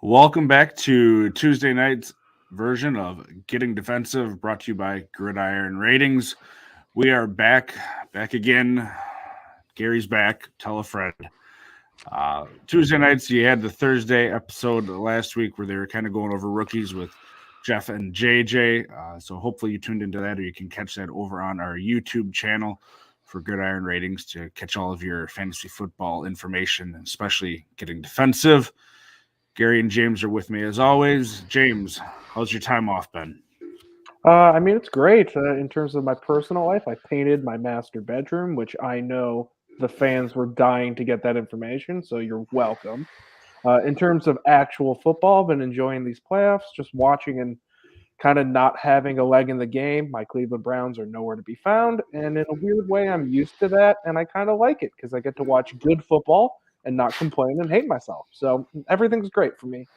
Welcome back to Tuesday night's version of Getting Defensive, brought to you by Gridiron Ratings. We are back again. Gary's back. Tell a friend. Tuesday nights, you had the Thursday episode last week where they were kind of going over rookies with Jeff and JJ. So hopefully you tuned into that, or you can catch that over on our YouTube channel for Gridiron Ratings to catch all of your fantasy football information, especially Getting Defensive. Gary and James are with me as always. James, how's your time off been? It's great. In terms of my personal life, I painted my master bedroom, which I know the fans were dying to get that information, so you're welcome. In terms of actual football, I've been enjoying these playoffs, just watching and kind of not having a leg in the game. My Cleveland Browns are nowhere to be found, and in a weird way, I'm used to that, and I kind of like it because I get to watch good football and not complain and hate myself. So everything's great for me.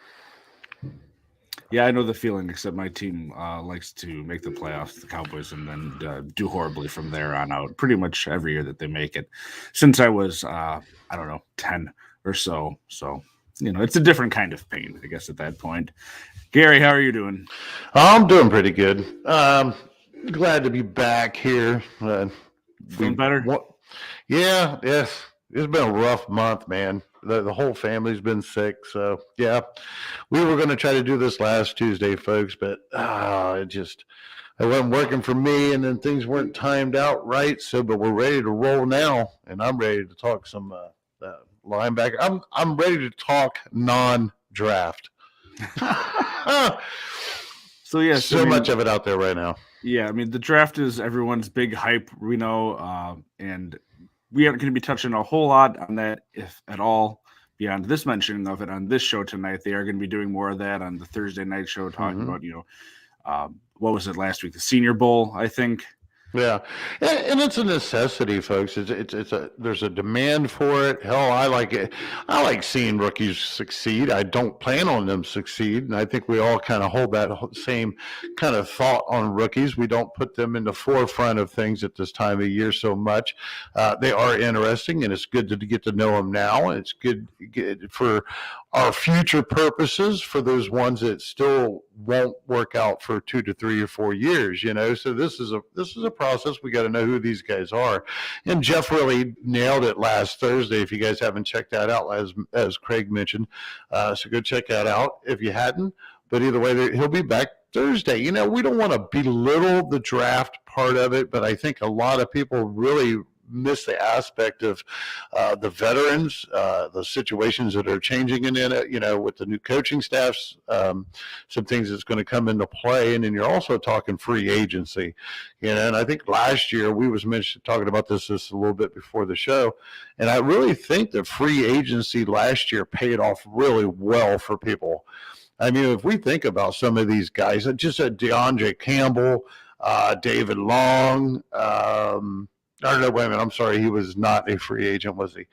Yeah, I know the feeling, except my team likes to make the playoffs, the Cowboys, and then do horribly from there on out, pretty much every year that they make it. Since I was, I don't know, 10 or so. So, it's a different kind of pain, I guess, at that point. Gary, how are you doing? I'm doing pretty good. Glad to be back here. Feeling better? Yeah. It's been a rough month, man. The whole family's been sick. So, yeah, we were going to try to do this last Tuesday, folks, but it wasn't working for me, and then things weren't timed out right. So, but we're ready to roll now, and I'm ready to talk some linebacker. I'm ready to talk non-draft. So yes, so much of it out there right now. Yeah, I mean the draft is everyone's big hype. We know, and we aren't going to be touching a whole lot on that, if at all, beyond this mentioning of it on this show tonight. They are going to be doing more of that on the Thursday night show, talking about what was it last week, the Senior Bowl, I think. Yeah, and it's a necessity, folks. There's a demand for it. Hell, I like it. I like seeing rookies succeed. I don't plan on them succeed, and I think we all kind of hold that same kind of thought on rookies. We don't put them in the forefront of things at this time of year so much. They are interesting, and it's good to get to know them now. And it's good for our future purposes, for those ones that still won't work out for 2 to 3 or 4 years. So this is a process. We got to know who these guys are, and Jeff really nailed it last Thursday. If you guys haven't checked that out, as Kraig mentioned, so go check that out if you hadn't. But either way, he'll be back Thursday. We don't want to belittle the draft part of it, but I think a lot of people really miss the aspect of the veterans, the situations that are changing in it, with the new coaching staffs, some things that's going to come into play. And then you're also talking free agency, and I think last year we was talking about this a little bit before the show. And I really think that free agency last year paid off really well for people. I mean, if we think about some of these guys, just DeAndre Campbell, David Long, no, wait a minute. I'm sorry. He was not a free agent, was he?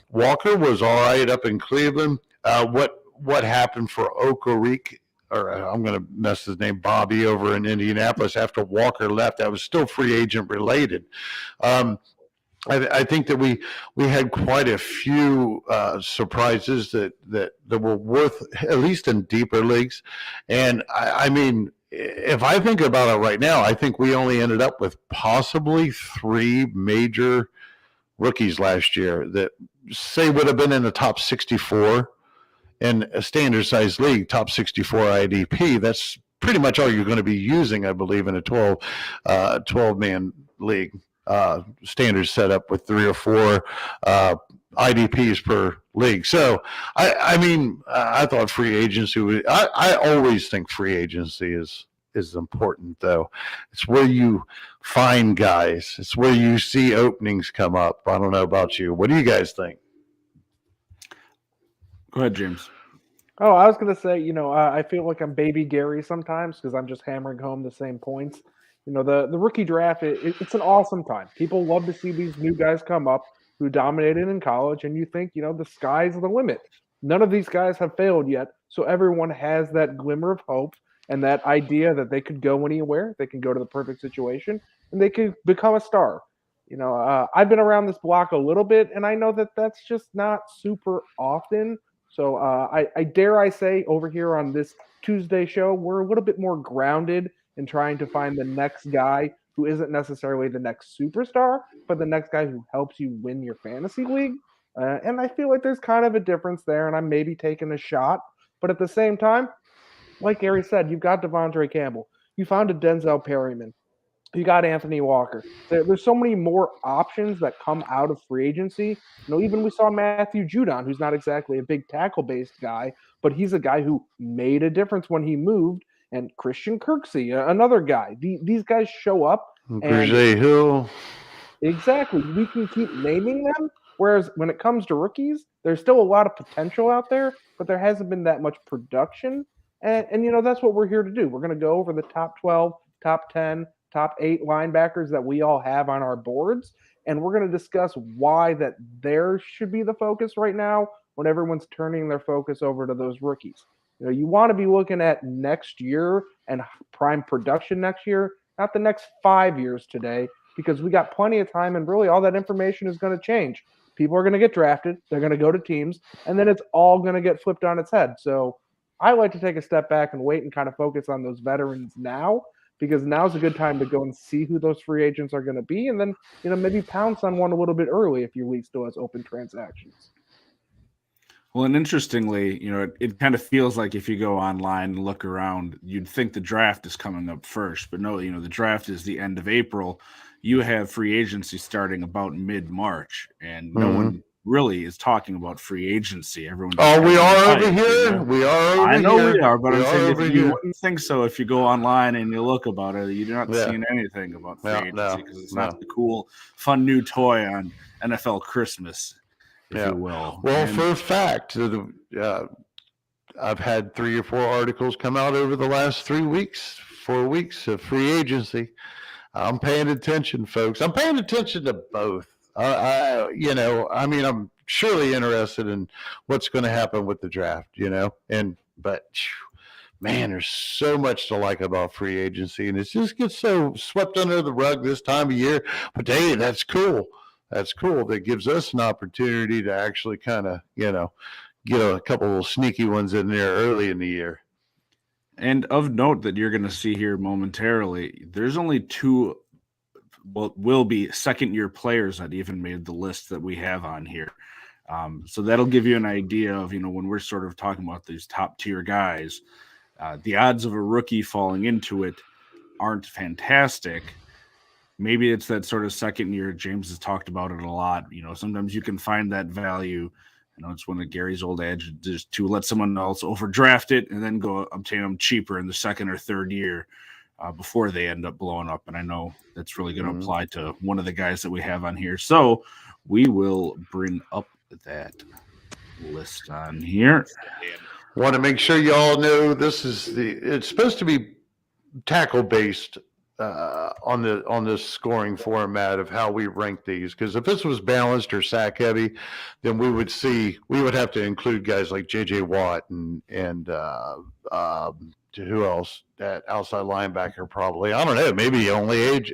Walker was all right up in Cleveland. What happened for Okorique, or I'm going to mess his name, Bobby, over in Indianapolis after Walker left? That was still free agent related. I think that we had quite a few surprises that were worth, at least in deeper leagues. And I mean, if I think about it right now, I think we only ended up with possibly 3 major rookies last year that say would have been in the top 64 in a standard size league, top 64 IDP. That's pretty much all you're going to be using, I believe, in a 12-man league. Standard setup with 3 or 4 IDPs per league. So, I thought free agency I always think free agency is important, though. It's where you find guys. It's where you see openings come up. I don't know about you. What do you guys think? Go ahead, James. Oh, I was gonna say, I feel like I'm baby Gary sometimes because I'm just hammering home the same points. The rookie draft, it's an awesome time. People love to see these new guys come up who dominated in college, and you think, the sky's the limit. None of these guys have failed yet, so everyone has that glimmer of hope and that idea that they could go anywhere, they can go to the perfect situation, and they could become a star. I've been around this block a little bit, and I know that that's just not super often. So I dare I say over here on this Tuesday show, we're a little bit more grounded in trying to find the next guy who isn't necessarily the next superstar, but the next guy who helps you win your fantasy league. And I feel like there's kind of a difference there, and I'm maybe taking a shot. But at the same time, like Gary said, you've got Devondre Campbell. You found a Denzel Perryman. You got Anthony Walker. There's so many more options that come out of free agency. Even we saw Matthew Judon, who's not exactly a big tackle-based guy, but he's a guy who made a difference when he moved. And Christian Kirksey, another guy. These guys show up. Berger Hill. Exactly. We can keep naming them. Whereas when it comes to rookies, there's still a lot of potential out there, but there hasn't been that much production. And that's what we're here to do. We're going to go over the top 12, top 10, top 8 linebackers that we all have on our boards. And we're going to discuss why that there should be the focus right now when everyone's turning their focus over to those rookies. You want to be looking at next year and prime production next year, not the next 5 years today, because we got plenty of time and really all that information is going to change. People are going to get drafted. They're going to go to teams, and then it's all going to get flipped on its head. So I like to take a step back and wait and kind of focus on those veterans now, because now's a good time to go and see who those free agents are going to be, and then maybe pounce on one a little bit early if your league still has open transactions. Well, and interestingly, it kind of feels like if you go online and look around, you'd think the draft is coming up first, but no, the draft is the end of April. You have free agency starting about mid-March, and no one really is talking about free agency. Everyone's we are over here. We are over here. I know we are, but I'm saying you wouldn't think so if you go online and you look about it. You're not seeing anything about free agency because it's not the cool, fun new toy on NFL Christmas, if you will. Well, for a fact, I've had 3 or 4 articles come out over the last 4 weeks of free agency. I'm paying attention, folks. I'm paying attention to both. I'm surely interested in what's going to happen with the draft, but man, there's so much to like about free agency, and it just gets so swept under the rug this time of year. But hey, that's cool. That's cool. That gives us an opportunity to actually kind of, get a couple of sneaky ones in there early in the year. And of note that you're going to see here momentarily, there's only 2 will be second-year players that even made the list that we have on here. So that'll give you an idea of, when we're sort of talking about these top-tier guys, the odds of a rookie falling into it aren't fantastic. Maybe it's that sort of second year. James has talked about it a lot. Sometimes you can find that value. It's one of Gary's old adage to let someone else overdraft it and then go obtain them cheaper in the second or third year before they end up blowing up. And I know that's really going to apply to one of the guys that we have on here. So we will bring up that list on here. Want to make sure you all know it's supposed to be tackle based on this scoring format of how we rank these, because if this was balanced or sack heavy, then we would have to include guys like JJ Watt and who else, that outside linebacker probably, I don't know, maybe only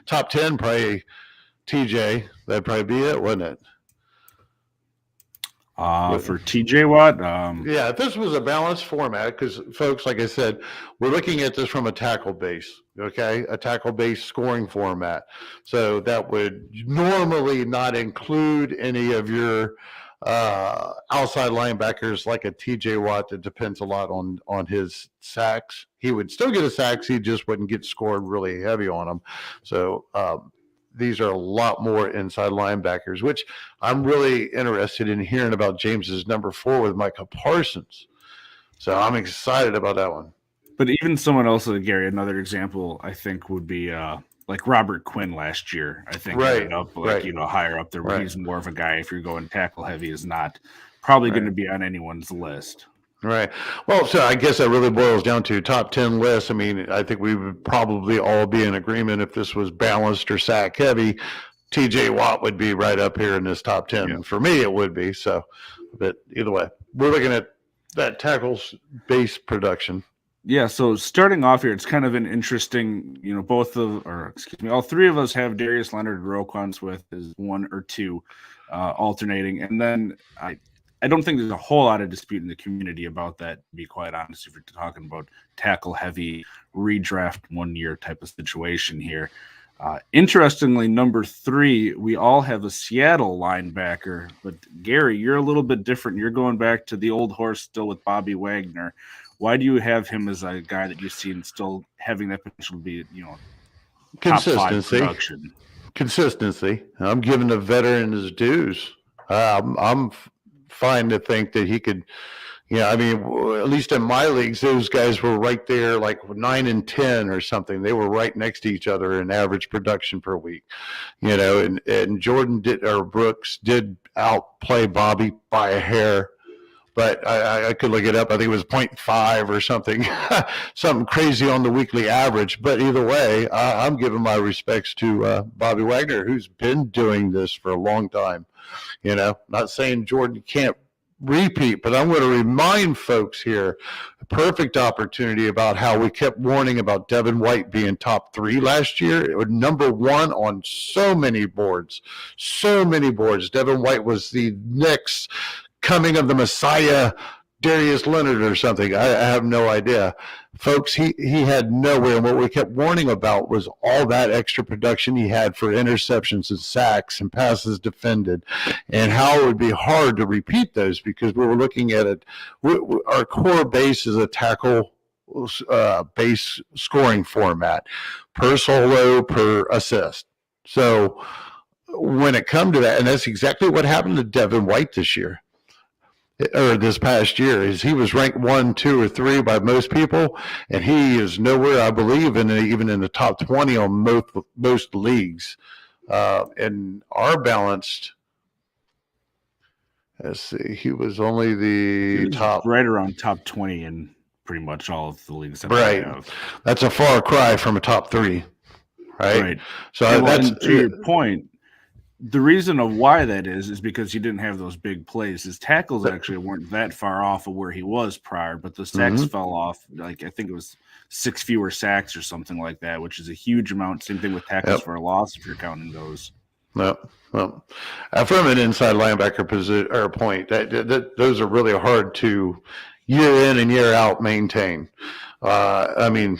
top 10 probably TJ. That'd probably be it, wouldn't it? For TJ Watt, if this was a balanced format, because folks, like I said, we're looking at this from a tackle base, okay, a tackle base scoring format. So that would normally not include any of your outside linebackers like a TJ Watt that depends a lot on his sacks. He would still get a sacks, he just wouldn't get scored really heavy on them. So these are a lot more inside linebackers, which I'm really interested in hearing about James's number 4 with Micah Parsons. So I'm excited about that one. But even someone else, Gary, another example, I think would be like Robert Quinn last year. I think ended up higher up there where he's more of a guy, if you're going tackle heavy, is not probably going to be on anyone's list. Right. Well, so I guess that really boils down to top 10 lists. I mean, I think we would probably all be in agreement if this was balanced or sack heavy. TJ Watt would be right up here in this top 10. Yeah. For me, it would be. So, but either way, we're looking at that tackles base production. Yeah, so starting off here, it's kind of an interesting, all 3 of us have Darius Lenard and Roquin Smith as 1 or 2 alternating. And then I don't think there's a whole lot of dispute in the community about that, to be quite honest, if you're talking about tackle-heavy redraft one-year type of situation here. Interestingly, number 3, we all have a Seattle linebacker, but Gary, you're a little bit different. You're going back to the old horse still with Bobby Wagner. Why do you have him as a guy that you've seen still having that potential to be, top 5 production? Consistency. I'm giving the veteran his dues. I'm fine to think that he could. I mean, at least in my leagues, those guys were right there, like 9 and 10 or something. They were right next to each other in average production per week. And Jordyn or Brooks did outplay Bobby by a hair, but I could look it up. I think it was 0.5 or something, something crazy on the weekly average. But either way, I'm giving my respects to Bobby Wagner, who's been doing this for a long time. Not saying Jordyn can't repeat, but I'm going to remind folks here a perfect opportunity about how we kept warning about Devin White being top 3 last year. It was number 1 on so many boards. Devin White was the next coming of the Messiah, Darius Lenard or something. I have no idea. Folks, he had nowhere. And what we kept warning about was all that extra production he had for interceptions and sacks and passes defended, and how it would be hard to repeat those because we were looking at it. Our core base is a tackle base scoring format, per solo, per assist. So when it comes to that, and that's exactly what happened to Devin White this year. Or this past year, is he was ranked 1, 2, or 3 by most people, and he is nowhere, I believe, even in the top 20 on most leagues. And our balanced, let's see, he was only the top, right around top 20 in pretty much all of the leagues that right. I have. That's a far cry from a top 3, right? So that's to your point. The reason of why that is because he didn't have those big plays. His tackles actually weren't that far off of where he was prior, but the sacks fell off. Like I think it was 6 fewer sacks or something like that, which is a huge amount. Same thing with tackles for a loss if you're counting those. Well, from an inside linebacker position or point, that those are really hard to year in and year out maintain. I mean.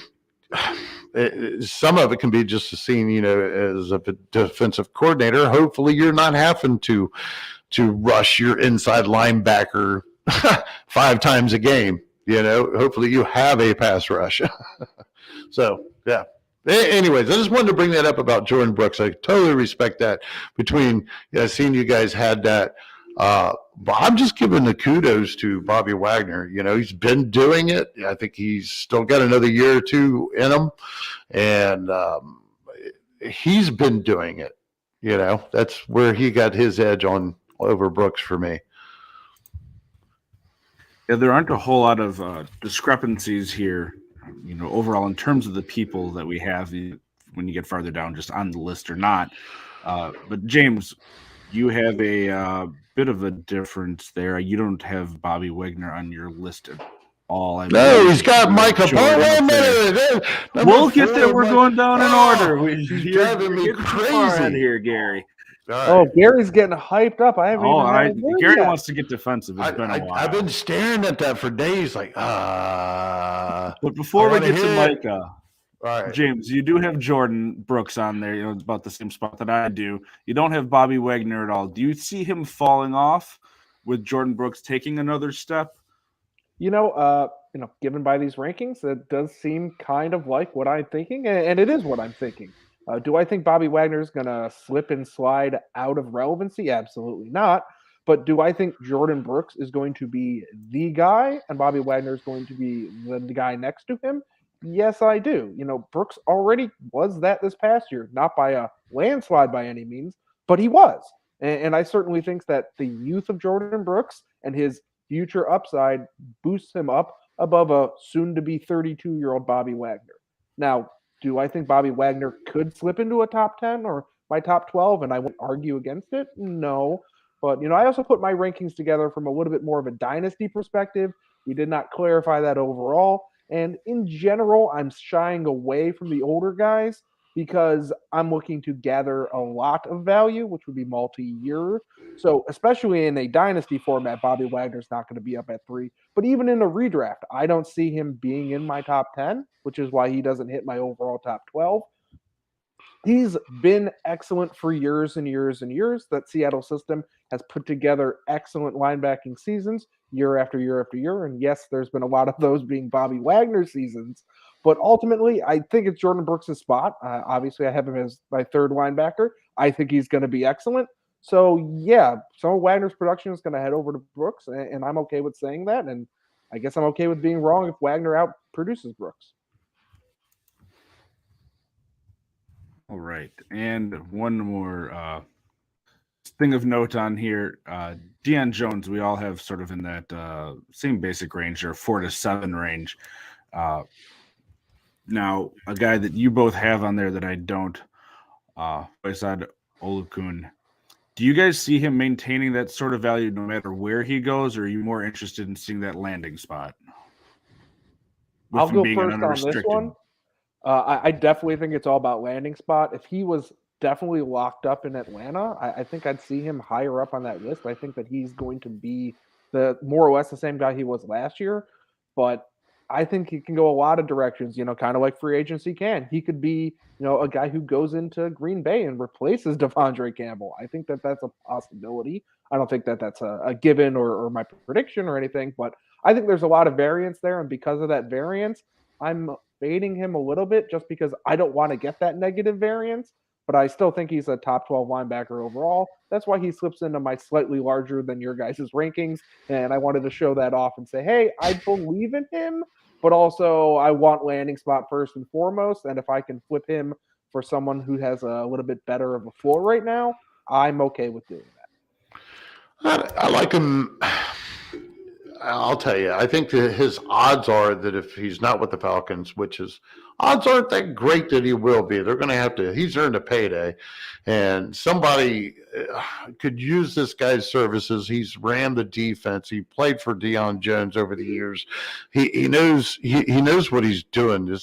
Some of it can be just a scene, as a defensive coordinator. Hopefully you're not having to rush your inside linebacker 5 times a game. Hopefully you have a pass rush. So, yeah. Anyways, I just wanted to bring that up about Jordyn Brooks. I totally respect that seeing you guys had that. But I'm just giving the kudos to Bobby Wagner. He's been doing it. I think he's still got another year or 2 in him. And he's been doing it. That's where he got his edge over Brooks for me. Yeah, there aren't a whole lot of discrepancies here, overall in terms of the people that we have when you get farther down, just on the list or not. But James, you have a bit of a difference there. You don't have Bobby Wagner on your list at all. No, he's got Micah. Wait a minute. We'll get there. We're going down in order. He's driving me crazy here, Gary. Right. Oh, Gary's getting hyped up. I haven't even Gary wants to get defensive. It's been a while. I've been staring at that for days. But before we get to Micah, all right, James, you do have Jordyn Brooks on there. About the same spot that I do. You don't have Bobby Wagner at all. Do you see him falling off with Jordyn Brooks taking another step? Given by these rankings, it does seem kind of like what I'm thinking, and it is what I'm thinking. Do I think Bobby Wagner is going to slip and slide out of relevancy? Absolutely not. But do I think Jordyn Brooks is going to be the guy and Bobby Wagner is going to be the guy next to him? Yes, I do. Brooks already was that this past year, not by a landslide by any means, but he was. And I certainly think that the youth of Jordyn Brooks and his future upside boosts him up above a soon-to-be 32-year-old Bobby Wagner. Now, do I think Bobby Wagner could slip into a top 10 or my top 12 and I won't argue against it? No. But, I also put my rankings together from a little bit more of a dynasty perspective. We did not clarify that overall. And in general, I'm shying away from the older guys. because I'm looking to gather a lot of value, which would be multi-year. So especially in a dynasty format, Bobby Wagner's not going to be up at 3. But even in a redraft, I don't see him being in my top 10, which is why he doesn't hit my overall top 12. He's been excellent for years and years and years. That Seattle system has put together excellent linebacking seasons year after year after year. And yes, there's been a lot of those being Bobby Wagner seasons. But ultimately, I think it's Jordyn Brooks' spot. Obviously, I have him as my third linebacker. I think he's going to be excellent. So, yeah, some of Wagner's production is going to head over to Brooks, and I'm okay with saying that. And I guess I'm okay with being wrong if Wagner outproduces Brooks. All right. And one more thing of note on here. Deion Jones, we all have sort of in that same basic range, or 4 to 7 range. Now, a guy that you both have on there that I don't, beside Olukun, do you guys see him maintaining that sort of value no matter where he goes, or are you more interested in seeing that landing spot? I'll go first on this one. I definitely think it's all about landing spot. If he was definitely locked up in Atlanta, I think I'd see him higher up on that list. I think that he's going to be the more or less the same guy he was last year, but I think he can go a lot of directions, kind of like free agency can. He could be, a guy who goes into Green Bay and replaces Devondre Campbell. I think that that's a possibility. I don't think that that's a given or my prediction or anything, but I think there's a lot of variance there. And because of that variance, I'm fading him a little bit just because I don't want to get that negative variance, but I still think he's a top 12 linebacker overall. That's why he slips into my slightly larger than your guys' rankings. And I wanted to show that off and say, hey, I believe in him, but also I want landing spot first and foremost. And if I can flip him for someone who has a little bit better of a floor right now, I'm okay with doing that. I like him. I'll tell you, I think that his odds are that if he's not with the Falcons, which is odds aren't that great that he will be. They're going to have to. He's earned a payday, and somebody could use this guy's services. He's ran the defense. He played for Deion Jones over the years. He knows what he's doing.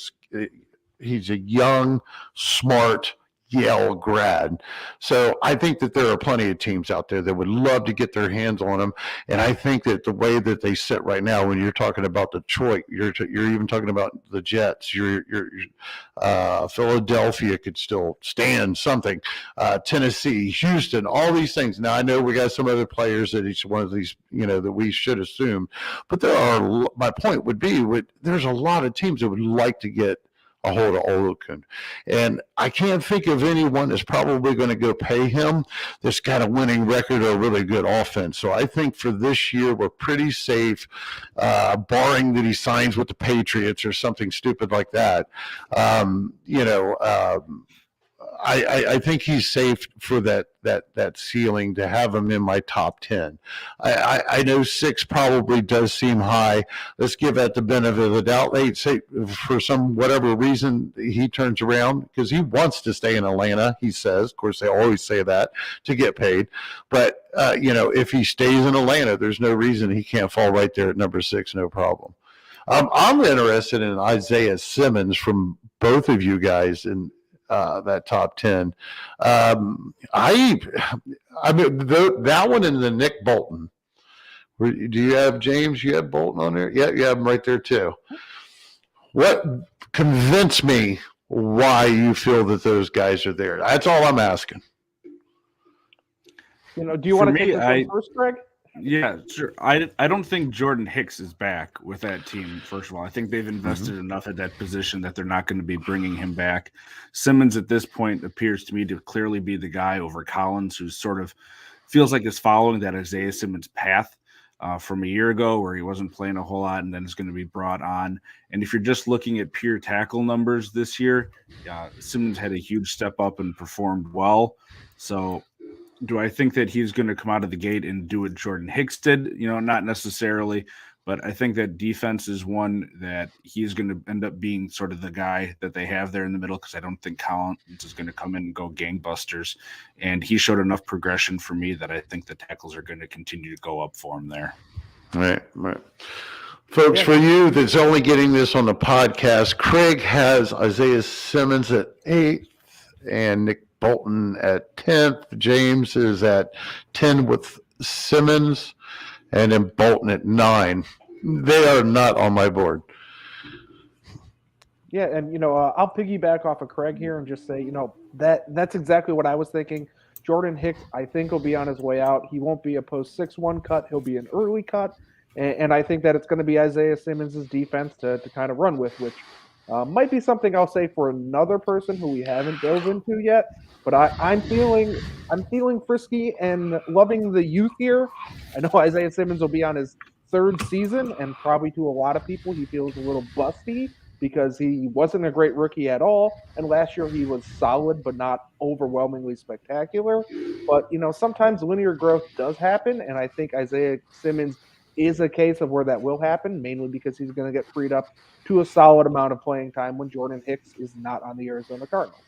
He's a young, smart Yale grad. So I think that there are plenty of teams out there that would love to get their hands on him. And I think that the way that they sit right now, when you're talking about Detroit, you're even talking about the Jets, Philadelphia could still stand something, Tennessee, Houston, all these things. Now I know we got some other players that each one of these, that we should assume, but my point would be, there's a lot of teams that would like to get a hold of Olukun. And I can't think of anyone that's probably going to go pay him that's got a winning record or a really good offense. So I think for this year, we're pretty safe, barring that he signs with the Patriots or something stupid like that. I think he's safe for that ceiling to have him in my top 10. I know 6 probably does seem high. Let's give that the benefit of the doubt. They say for some whatever reason he turns around because he wants to stay in Atlanta. He says, of course, they always say that to get paid. But if he stays in Atlanta, there's no reason he can't fall right there at number 6, no problem. I'm interested in Isaiah Simmons from both of you guys in that top 10. I mean, that one and the Nick Bolton. Do you have James? You have Bolton on there? Yeah, you have him right there too. What convince me why you feel that those guys are there? That's all I'm asking. Do you want to take this one first, Kraig? Yeah, sure. I don't think Jordan Hicks is back with that team, first of all. I think they've invested enough at that position that they're not going to be bringing him back. Simmons at this point appears to me to clearly be the guy over Collins, who sort of feels like is following that Isaiah Simmons path from a year ago where he wasn't playing a whole lot and then is going to be brought on. And if you're just looking at pure tackle numbers this year, Simmons had a huge step up and performed well. So do I think that he's going to come out of the gate and do what Jordan Hicks did? Not necessarily, but I think that defense is one that he's going to end up being sort of the guy that they have there in the middle, because I don't think Collins is going to come in and go gangbusters. And he showed enough progression for me that I think the tackles are going to continue to go up for him there. Right. Folks, for you that's only getting this on the podcast, Kraig has Isaiah Simmons at 8th. and Nick Bolton at 10th. James is at 10 with Simmons, and then Bolton at 9. They are not on my board. Yeah, and I'll piggyback off of Kraig here and just say, that's exactly what I was thinking. Jordan Hicks, I think, will be on his way out. He won't be a post 6-1 cut. He'll be an early cut. And I think that it's going to be Isaiah Simmons' defense to kind of run with, which might be something I'll say for another person who we haven't dove into yet. But I'm feeling frisky and loving the youth here. I know Isaiah Simmons will be on his 3rd season, and probably to a lot of people he feels a little busty because he wasn't a great rookie at all. And last year he was solid, but not overwhelmingly spectacular. But, sometimes linear growth does happen. And I think Isaiah Simmons is a case of where that will happen, mainly because he's going to get freed up to a solid amount of playing time when Jordan Hicks is not on the Arizona Cardinals.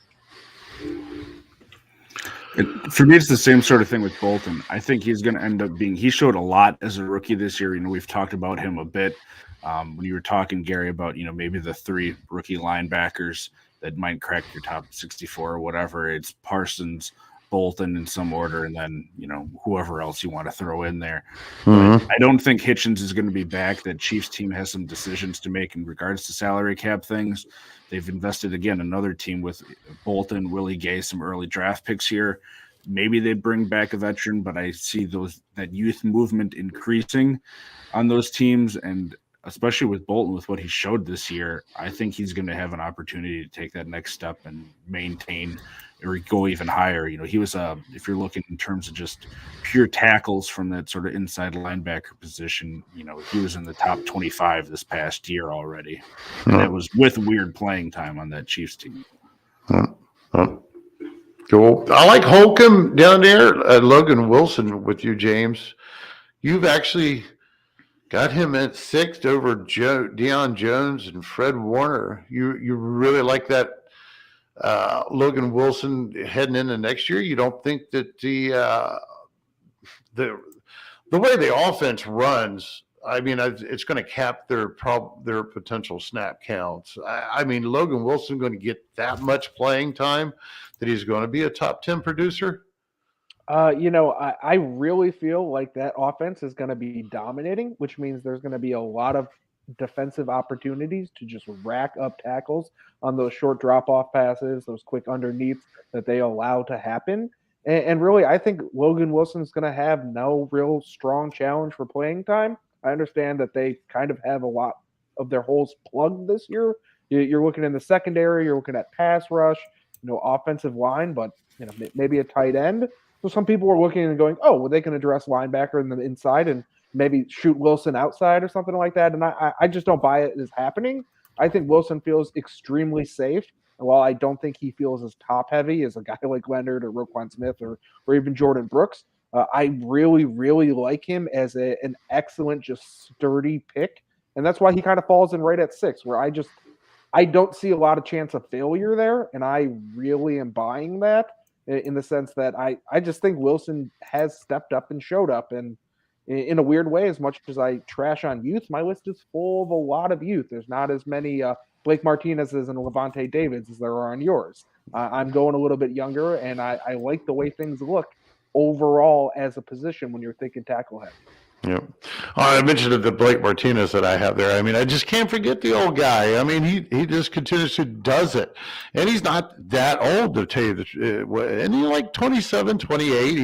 For me, it's the same sort of thing with Bolton. I think he's going to end up being – he showed a lot as a rookie this year. We've talked about him a bit. When you were talking, Gary, about, maybe the 3 rookie linebackers that might crack your top 64 or whatever, it's Parsons, Bolton in some order, and then, whoever else you want to throw in there. But I don't think Hitchens is going to be back. That Chiefs team has some decisions to make in regards to salary cap things. They've invested, again, another team with Bolton, Willie Gay, some early draft picks here. Maybe they bring back a veteran, but I see that youth movement increasing on those teams, and especially with Bolton, with what he showed this year, I think he's going to have an opportunity to take that next step and maintain or go even higher. He was if you're looking in terms of just pure tackles from that sort of inside linebacker position, he was in the top 25 this past year already. And that was with weird playing time on that Chiefs team. Cool. I like Holcomb down there, Logan Wilson with you, James. You've actually got him at 6th over Deion Jones and Fred Warner. You really like that Logan Wilson heading into next year? You don't think that the way the offense runs, I mean, it's going to cap their potential snap counts. I mean, Logan Wilson going to get that much playing time that he's going to be a top 10 producer? I really feel like that offense is going to be dominating, which means there's going to be a lot of defensive opportunities to just rack up tackles on those short drop-off passes, those quick underneaths that they allow to happen. And really, I think Logan Wilson's going to have no real strong challenge for playing time. I understand that they kind of have a lot of their holes plugged this year. You're looking in the secondary, you're looking at pass rush, offensive line, but maybe a tight end. So some people are looking and going, oh, well, they can address linebacker in the inside and maybe shoot Wilson outside or something like that. And I just don't buy it as happening. I think Wilson feels extremely safe. And while I don't think he feels as top heavy as a guy like Leonard or Roquin Smith or even Jordyn Brooks, I really, really like him as an excellent, just sturdy pick. And that's why he kind of falls in right at 6, where I don't see a lot of chance of failure there. And I really am buying that in the sense that I just think Wilson has stepped up and showed up. And in a weird way, as much as I trash on youth, my list is full of a lot of youth. There's not as many Blake Martinez's and Levante Davids as there are on yours. I'm going a little bit younger, and I like the way things look overall as a position when you're thinking tackle heavy. Yeah. I mentioned the Blake Martinez that I have there. I mean, I just can't forget the old guy. I mean, he just continuously does it. And he's not that old, to tell you the truth. And he's like 27, 28.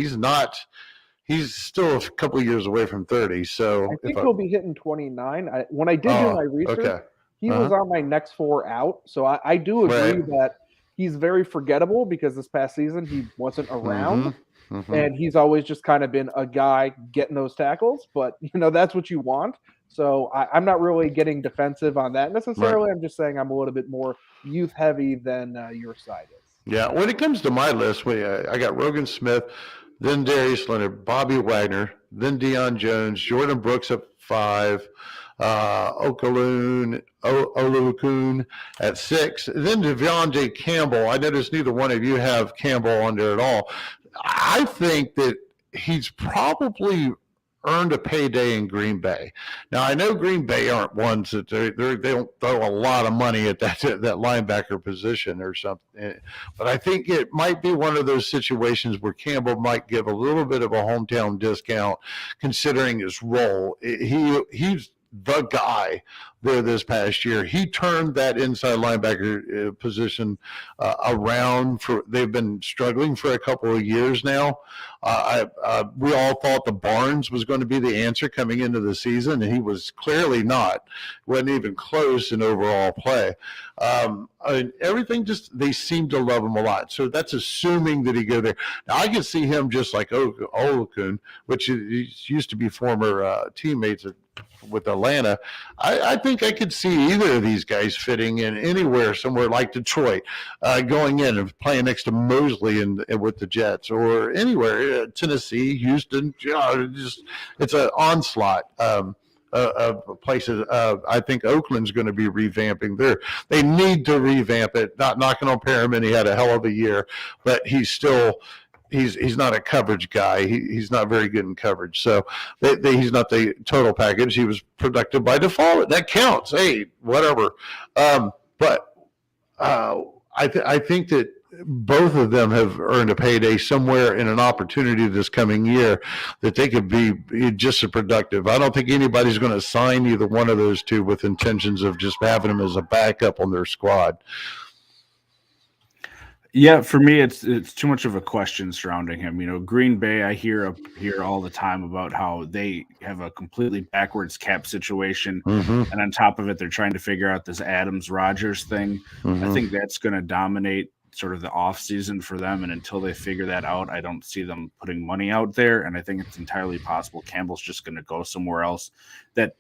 He's still a couple of years away from 30. So I think he'll be hitting 29. When I did do my research, he was on my next 4 out. So I do agree that he's very forgettable because this past season he wasn't around. Mm-hmm. And he's always just kind of been a guy getting those tackles, but that's what you want. So I'm not really getting defensive on that necessarily. Right. I'm just saying I'm a little bit more youth heavy than your side is. Yeah. When it comes to my list, I got Roquin Smith, then Darius Lenard, Bobby Wagner, then Deion Jones, Jordyn Brooks at 5, Olukun at 6, then Devontae Campbell. I noticed neither one of you have Campbell on there at all. I think that he's probably earned a payday in Green Bay. Now, I know Green Bay aren't ones that they don't throw a lot of money at that linebacker position or something, but I think it might be one of those situations where Campbell might give a little bit of a hometown discount considering his role. He's the guy there this past year. He turned that inside linebacker position around. They've been struggling for a couple of years now. We all thought the Barnes was going to be the answer coming into the season, and he was clearly not. Wasn't even close in overall play. Everything they seem to love him a lot. So that's assuming that he go there. Now I can see him just like Overlooking, which used to be former teammates with Atlanta. I think I could see either of these guys fitting in anywhere, somewhere like Detroit, going in and playing next to Mosley and with the Jets, or anywhere, Tennessee, Houston. It's an onslaught of places. I think Oakland's going to be revamping. They need to revamp it. Not knocking on Perriman, he had a hell of a year, but he's not a coverage guy. He's not very good in coverage. So he's not the total package. He was productive by default. That counts. Hey, whatever. But I think that both of them have earned a payday somewhere in an opportunity this coming year that they could be just as productive. I don't think anybody's going to sign either one of those two with intentions of just having them as a backup on their squad. Yeah, for me, it's too much of a question surrounding him. Green Bay, I hear all the time about how they have a completely backwards cap situation, and on top of it, they're trying to figure out this Adams-Rodgers thing. I think that's going to dominate sort of the offseason for them, and until they figure that out, I don't see them putting money out there, and I think it's entirely possible Campbell's just going to go somewhere else. That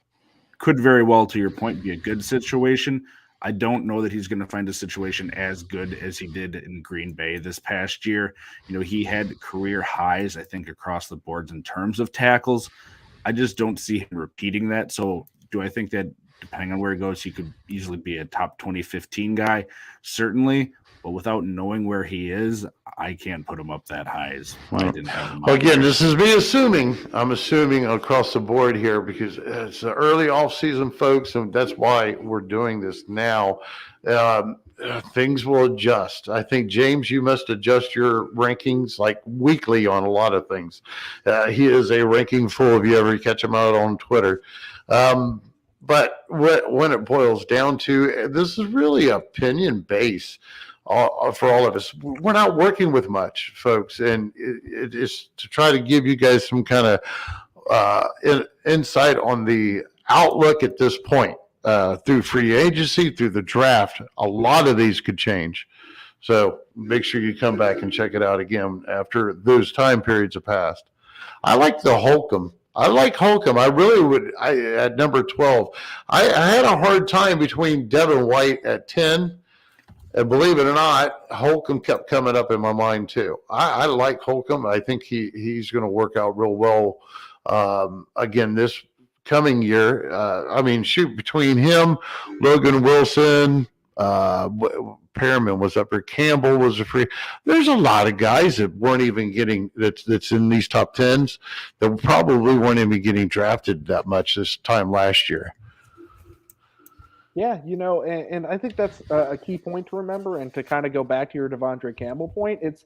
could very well, to your point, be a good situation. I don't know that he's going to find a situation as good as he did in Green Bay this past year. He had career highs, I think, across the boards in terms of tackles. I just don't see him repeating that. So do I think that depending on where he goes, he could easily be a top 2015 guy? Certainly. But without knowing where he is, I can't put him up that high as I didn't have him. Well, again, this is me assuming. I'm assuming across the board here because it's the early off-season, folks, and that's why we're doing this now. Things will adjust. I think, James, you must adjust your rankings like weekly on a lot of things. He is a ranking fool if you ever catch him out on Twitter. But when it boils down to, this is really opinion-based. For all of us, we're not working with much, folks, and it is to try to give you guys some kind of insight on the outlook at this point through free agency, through the draft. A lot of these could change, so make sure you come back and check it out again after those time periods have passed. I like the Holcomb. I like Holcomb. I really would. At number 12, I had a hard time between Devin White at 10. And believe it or not, Holcomb kept coming up in my mind too. I like Holcomb. I think he's going to work out real well again this coming year. Between him, Logan Wilson, Perriman was up there, Campbell was a free. There's a lot of guys that weren't even getting that's in these top 10s that probably weren't even getting drafted that much this time last year. Yeah, and I think that's a key point to remember. And to kind of go back to your Devondre Campbell point, it's,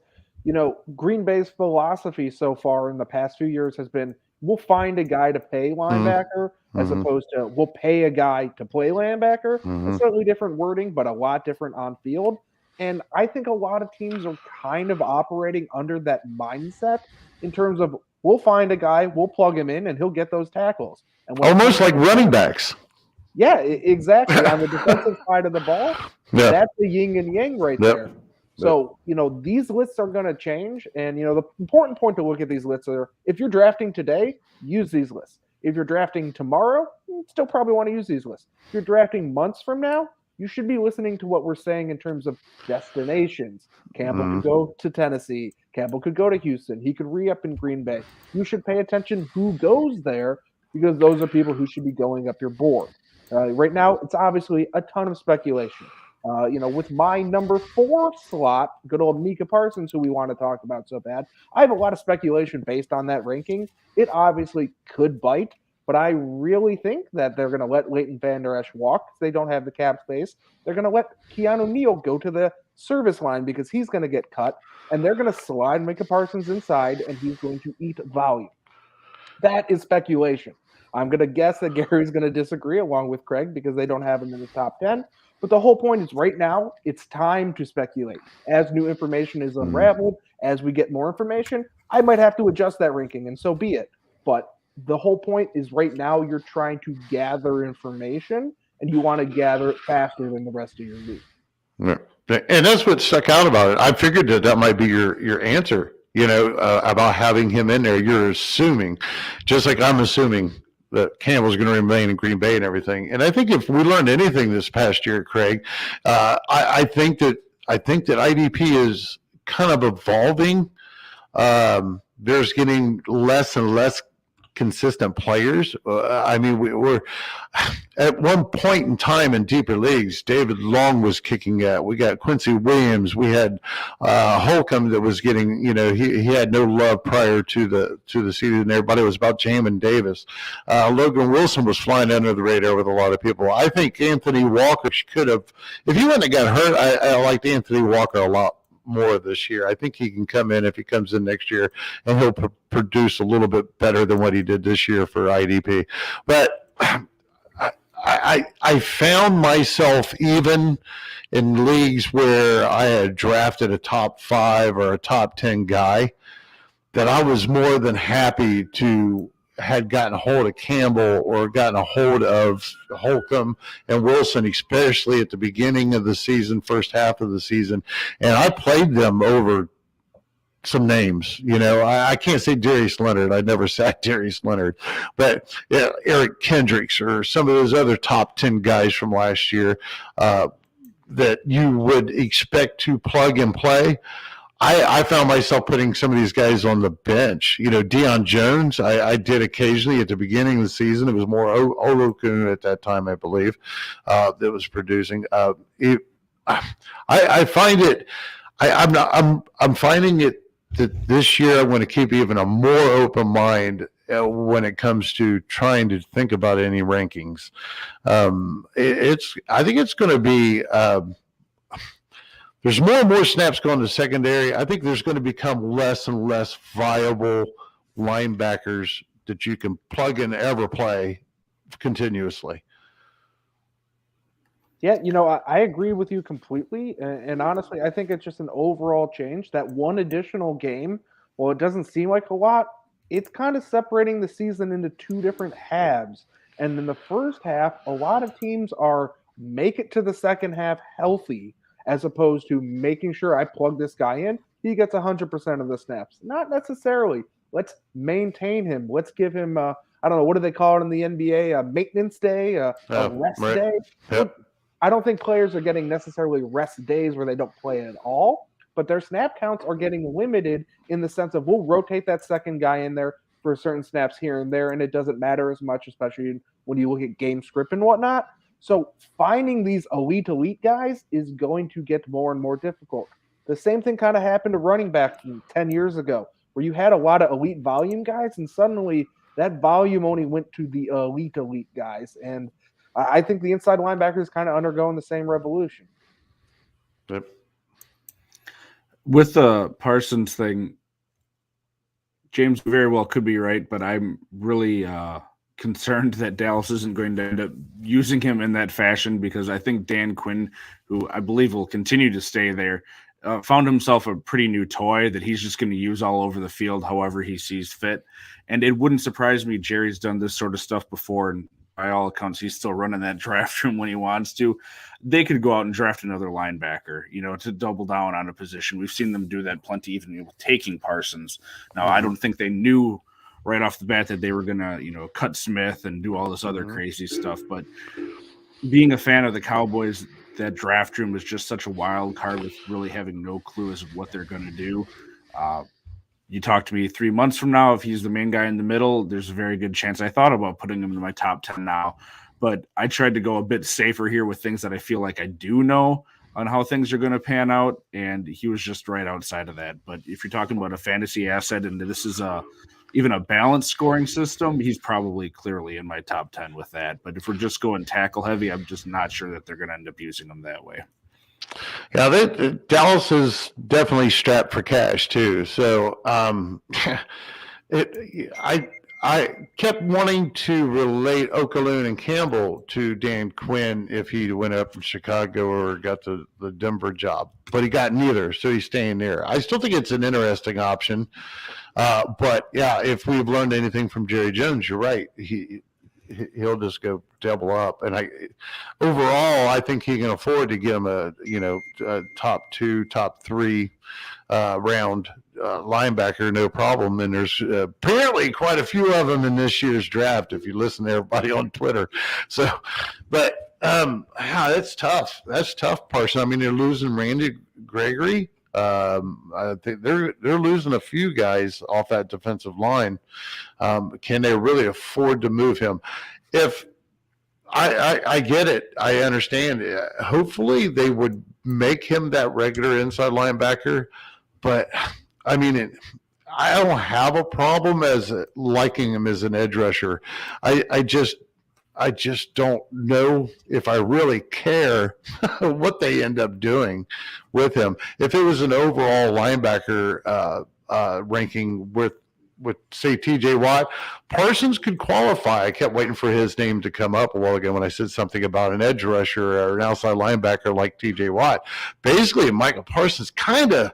Green Bay's philosophy so far in the past few years has been, we'll find a guy to pay linebacker as opposed to we'll pay a guy to play linebacker. A slightly different wording, but a lot different on field. And I think a lot of teams are kind of operating under that mindset in terms of we'll find a guy, we'll plug him in, and he'll get those tackles. And almost like running backs. Yeah, exactly. On the defensive side of the ball, that's the yin and yang right there. So, these lists are going to change. And, the important point to look at these lists are if you're drafting today, use these lists. If you're drafting tomorrow, you still probably want to use these lists. If you're drafting months from now, you should be listening to what we're saying in terms of destinations. Campbell could go to Tennessee. Campbell could go to Houston. He could re-up in Green Bay. You should pay attention who goes there because those are people who should be going up your board. Right now, it's obviously a ton of speculation. With my number 4 slot, good old Micah Parsons, who we want to talk about so bad, I have a lot of speculation based on that ranking. It obviously could bite, but I really think that they're going to let Leighton Vander Esch walk because they don't have the cap space. They're going to let Keanu Neal go to the service line because he's going to get cut, and they're going to slide Micah Parsons inside, and he's going to eat volume. That is speculation. I'm going to guess that Gary's going to disagree along with Kraig because they don't have him in the top 10. But the whole point is right now, it's time to speculate. As new information is unraveled, as we get more information, I might have to adjust that ranking, and so be it. But the whole point is right now you're trying to gather information, and you want to gather it faster than the rest of your league. Yeah. And that's what stuck out about it. I figured that might be your answer, about having him in there. You're assuming, just like I'm assuming, that Campbell's going to remain in Green Bay and everything. And I think if we learned anything this past year, Kraig, I think that IDP is kind of evolving. There's getting less and less consistent players. We're at one point in time in deeper leagues, David Long was kicking at. We got Quincy Williams. We had Holcomb that was getting, he had no love prior to the season. Everybody was about Jamin Davis. Logan Wilson was flying under the radar with a lot of people. I think Anthony Walker could have, if he wouldn't have got hurt, I liked Anthony Walker a lot more this year. I think he can come in if he comes in next year and he'll produce a little bit better than what he did this year for IDP. But I found myself even in leagues where I had drafted a top 5 or a top 10 guy that I was more than happy to had gotten a hold of Campbell or gotten a hold of Holcomb and Wilson, especially at the beginning of the season, first half of the season. And I played them over some names. I can't say Darius Lenard. I never sat Darius Lenard. But Eric Kendricks or some of those other top 10 guys from last year that you would expect to plug and play. I found myself putting some of these guys on the bench. Deion Jones, I did occasionally at the beginning of the season. It was more Overlooking at that time, I believe, that was producing. I find it. I'm finding it that this year I'm going to keep even a more open mind when it comes to trying to think about any rankings. I think it's going to be. There's more and more snaps going to secondary. I think there's going to become less and less viable linebackers that you can plug and ever play continuously. Yeah, I agree with you completely. And honestly, I think it's just an overall change. That one additional game, well, it doesn't seem like a lot. It's kind of separating the season into 2 different halves. And in the first half, a lot of teams are make it to the second half healthy, as opposed to making sure I plug this guy in, he gets 100% of the snaps. Not necessarily. Let's maintain him. Let's give him, I don't know, what do they call it in the NBA? A maintenance day, a rest day. Yep. I don't think players are getting necessarily rest days where they don't play at all, but their snap counts are getting limited in the sense of we'll rotate that second guy in there for certain snaps here and there, and it doesn't matter as much, especially when you look at game script and whatnot. So finding these elite guys is going to get more and more difficult. The same thing kind of happened to running back 10 years ago, where you had a lot of elite volume guys, and suddenly that volume only went to the elite guys. And I think the inside linebacker is kind of undergoing the same revolution. Yep. With the Parsons thing, James very well could be right, but I'm really concerned that Dallas isn't going to end up using him in that fashion, because I think Dan Quinn, who I believe will continue to stay there, found himself a pretty new toy that he's just going to use all over the field however he sees fit. And it wouldn't surprise me. Jerry's done this sort of stuff before, and by all accounts, he's still running that draft room when he wants to. They could go out and draft another linebacker, to double down on a position. We've seen them do that plenty, even taking Parsons. Now, I don't think they knew right off the bat that they were going to, cut Smith and do all this other crazy stuff. But being a fan of the Cowboys, that draft room is just such a wild card with really having no clue as to what they're going to do. You talk to me 3 months from now, if he's the main guy in the middle, there's a very good chance I thought about putting him in my top 10 now. but I tried to go a bit safer here with things that I feel like I do know on how things are going to pan out, and he was just right outside of that. But if you're talking about a fantasy asset, and this is even a balanced scoring system, he's probably clearly in my top 10 with that. But if we're just going tackle heavy, I'm just not sure that they're going to end up using him that way. Yeah, Dallas is definitely strapped for cash too. So I kept wanting to relate Okaloon and Campbell to Dan Quinn if he went up from Chicago or got the Denver job, but he got neither, so he's staying there. I still think it's an interesting option, but yeah, if we've learned anything from Jerry Jones, you're right. He'll just go double up, and overall I think he can afford to get him a top 2, top 3 round linebacker, no problem. And there's apparently quite a few of them in this year's draft, if you listen to everybody on Twitter. So, but that's tough. That's tough, Parsons. I mean, they're losing Randy Gregory. I think they're losing a few guys off that defensive line. Can they really afford to move him? If I get it, I understand. Hopefully, they would make him that regular inside linebacker. But I mean, I don't have a problem as liking him as an edge rusher. I just don't know if I really care what they end up doing with him. If it was an overall linebacker ranking with say T.J. Watt, Parsons could qualify. I kept waiting for his name to come up a while ago when I said something about an edge rusher or an outside linebacker like T.J. Watt. Basically, Micah Parsons kind of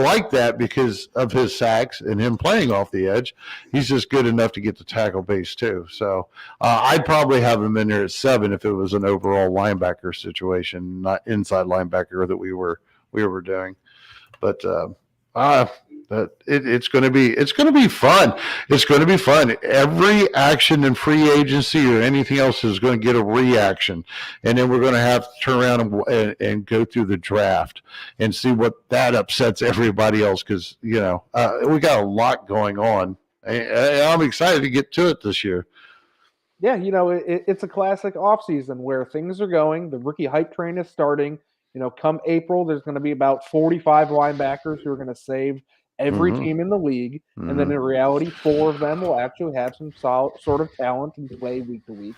like that because of his sacks and him playing off the edge. He's just good enough to get the tackle base too. So I'd probably have him in there at 7 if it was an overall linebacker situation, not inside linebacker that we were doing. But it's going to be fun. It's going to be fun. Every action in free agency or anything else is going to get a reaction, and then we're going to have to turn around and go through the draft and see what that upsets everybody else, because we got a lot going on. I'm excited to get to it this year. Yeah, it's a classic offseason where things are going. The rookie hype train is starting. Come April, there's going to be about 45 linebackers who are going to save every team in the league, and then in reality, 4 of them will actually have some solid sort of talent and play week to week.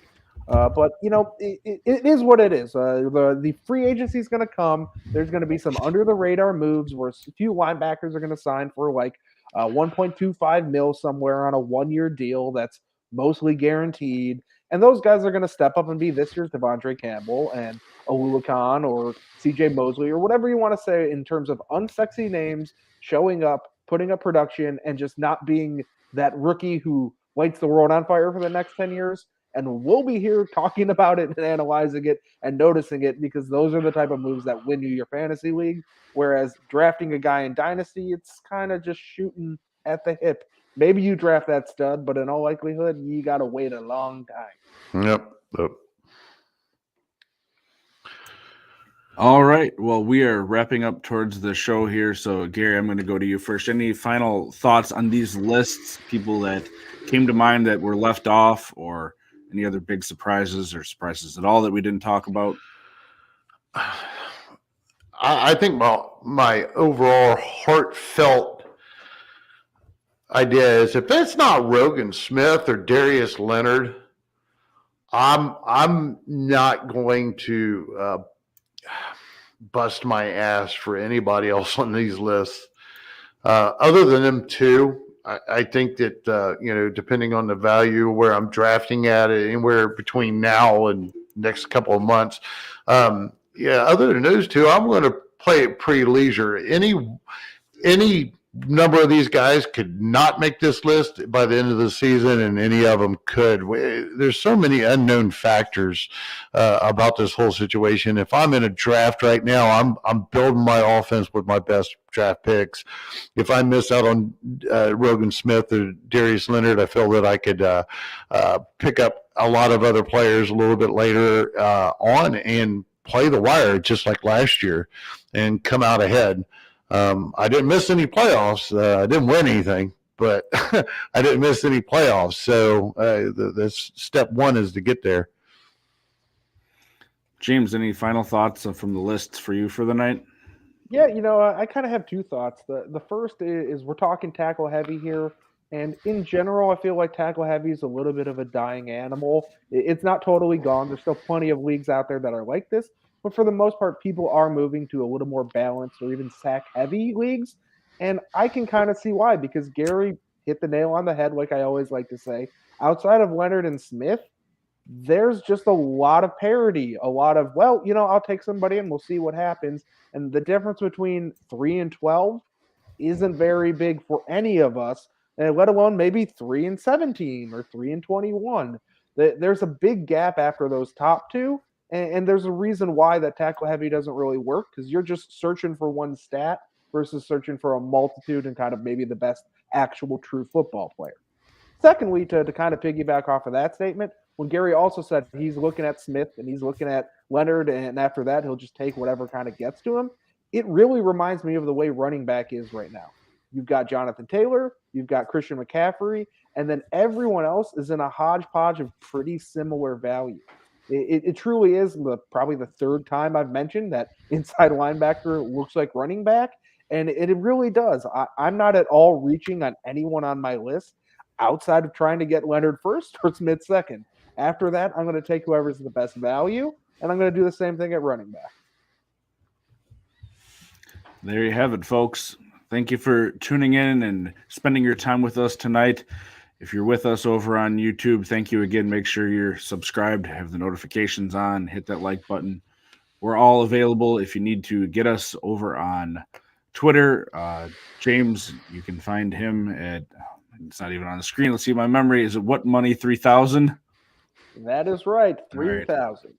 But it is what it is. The free agency is going to come. There's going to be some under the radar moves where a few linebackers are going to sign for like 1.25 mil somewhere on a 1-year deal that's mostly guaranteed, and those guys are going to step up and be this year's Devondre Campbell and Oluwakan or C.J. Mosley or whatever you want to say in terms of unsexy names showing up, putting up production, and just not being that rookie who lights the world on fire for the next 10 years. And we'll be here talking about it and analyzing it and noticing it, because those are the type of moves that win you your fantasy league. Whereas drafting a guy in Dynasty, it's kind of just shooting at the hip. Maybe you draft that stud, but in all likelihood, you got to wait a long time. Yep. All right. Well, we are wrapping up towards the show here. So, Gary, I'm going to go to you first. Any final thoughts on these lists, people that came to mind that were left off, or any other big surprises or surprises at all that we didn't talk about? I think my overall heartfelt idea is, if it's not Roquin Smith or Darius Lenard, I'm not going to bust my ass for anybody else on these lists other than them two. I think that depending on the value where I'm drafting at, anywhere between now and next couple of months, other than those two, I'm going to play it pretty leisure. Any number of these guys could not make this list by the end of the season, and any of them could. There's so many unknown factors about this whole situation. If I'm in a draft right now, I'm building my offense with my best draft picks. If I miss out on Roquin Smith or Darius Lenard, I feel that I could pick up a lot of other players a little bit later on and play the wire just like last year and come out ahead. I didn't miss any playoffs. I didn't win anything, but I didn't miss any playoffs. So the step one is to get there. James, any final thoughts from the lists for you for the night? Yeah, I kind of have two thoughts. The first is we're talking tackle heavy here, and in general, I feel like tackle heavy is a little bit of a dying animal. It's not totally gone. There's still plenty of leagues out there that are like this, but for the most part, people are moving to a little more balanced or even sack heavy leagues, and I can kind of see why, because Gary hit the nail on the head, like I always like to say. Outside of Leonard and Smith, there's just a lot of parity, a lot of, well, I'll take somebody and we'll see what happens. And the difference between 3 and 12 isn't very big for any of us, let alone maybe 3 and 17 or 3 and 21. There's a big gap after those top two. And there's a reason why that tackle heavy doesn't really work, because you're just searching for one stat versus searching for a multitude and kind of maybe the best actual true football player. Secondly, to kind of piggyback off of that statement, when Gary also said he's looking at Smith and he's looking at Leonard, and after that, he'll just take whatever kind of gets to him, it really reminds me of the way running back is right now. You've got Jonathan Taylor, you've got Christian McCaffrey, and then everyone else is in a hodgepodge of pretty similar value. It truly is probably the third time I've mentioned that inside linebacker looks like running back, and it really does. I'm not at all reaching on anyone on my list outside of trying to get Leonard first or Smith second. After that, I'm going to take whoever's the best value, and I'm going to do the same thing at running back. There you have it, folks. Thank you for tuning in and spending your time with us tonight. If you're with us over on YouTube, thank you again. Make sure you're subscribed, have the notifications on, hit that like button. We're all available if you need to get us over on Twitter. James, you can find him at, it's not even on the screen. Let's see my memory. Is it What Money 3000? That is right, 3,000. Right.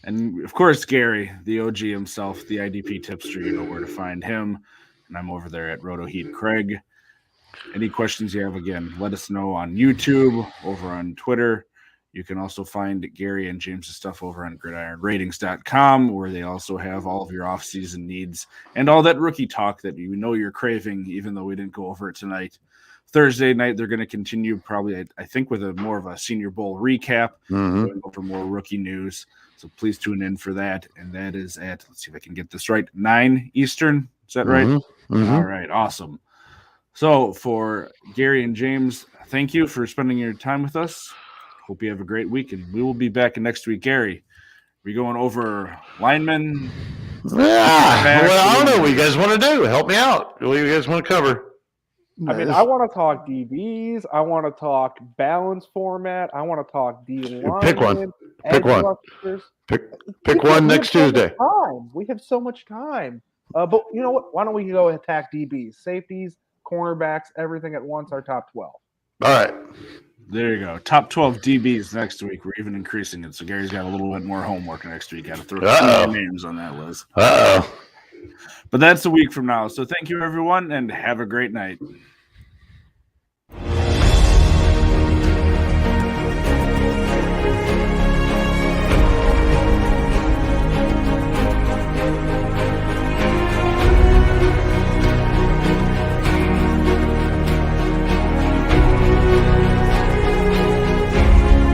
And, of course, Gary, the OG himself, the IDP tipster, you know where to find him. And I'm over there at RotoHeat Kraig. Any questions you have, again, let us know on YouTube, over on Twitter. You can also find Gary and James' stuff over on GridironRatings.com, where they also have all of your off-season needs and all that rookie talk that you know you're craving, even though we didn't go over it tonight. Thursday night, they're going to continue probably, I think, with more of a Senior Bowl recap, going over more rookie news. So please tune in for that. And that is at, let's see if I can get this right, 9 Eastern. Is that right? All right, awesome. So for Gary and James, thank you for spending your time with us. Hope you have a great week, and we will be back next week. Gary, we going over linemen? Yeah, well, I don't know what you guys want to do. Help me out. What do you guys want to cover? I mean, I want to talk DBs. I want to talk balance format. I want to talk D-line. Pick one. Pick one. Pick one next Tuesday. We have so much time. But you know what? Why don't we go attack DBs, safeties, cornerbacks, everything at once, our top 12. All right. There you go. Top 12 DBs next week. We're even increasing it. So Gary's got a little bit more homework next week. Got to throw some names on that list. But that's a week from now. So thank you, everyone, and have a great night.